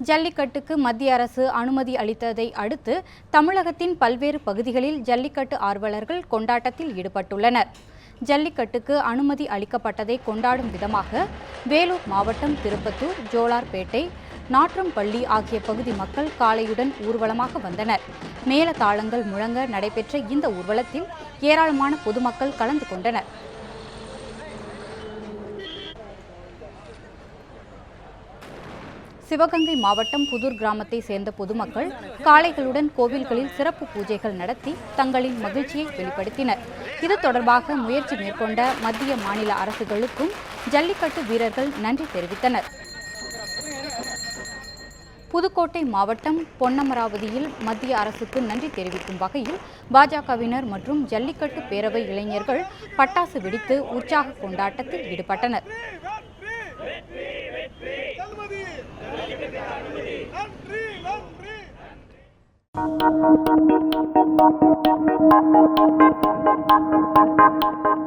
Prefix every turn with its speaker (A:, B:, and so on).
A: ஜல்லிக்கட்டுக்கு மத்திய அரசு அனுமதி அளித்ததை அடுத்து தமிழகத்தின் பல்வேறு பகுதிகளில் ஜல்லிக்கட்டு ஆர்வலர்கள் கொண்டாட்டத்தில் ஈடுபட்டுள்ளனர். ஜல்லிக்கட்டுக்கு அனுமதி அளிக்கப்பட்டதை கொண்டாடும் விதமாக வேலூர் மாவட்டம் திருப்பத்தூர், ஜோலார்பேட்டை, நாற்றம்பள்ளி ஆகிய பகுதி மக்கள் காளையுடன் ஊர்வலமாக வந்தனர். மேளதாளங்கள் முழங்க நடைபெற்ற இந்த ஊர்வலத்தில் ஏராளமான பொதுமக்கள் கலந்து கொண்டனர். சிவகங்கை மாவட்டம் புதூர் கிராமத்தை சேர்ந்த பொதுமக்கள் காளைகளுடன் கோவில்களில் சிறப்பு பூஜைகள் நடத்தி தங்களின் மகிழ்ச்சியை வெளிப்படுத்தினர். இது தொடர்பாக முயற்சி மேற்கொண்ட மத்திய, மாநில அரசுகளுக்கும் ஜல்லிக்கட்டு வீரர்கள் நன்றி தெரிவித்தனர். புதுக்கோட்டை மாவட்டம் பொன்னமராவதியில் மத்திய அரசுக்கு நன்றி தெரிவிக்கும் வகையில் பாஜகவினர் மற்றும் ஜல்லிக்கட்டு பேரவை இளைஞர்கள் பட்டாசு வெடித்து உற்சாக கொண்டாட்டத்தில் ஈடுபட்டனர். நன்றி.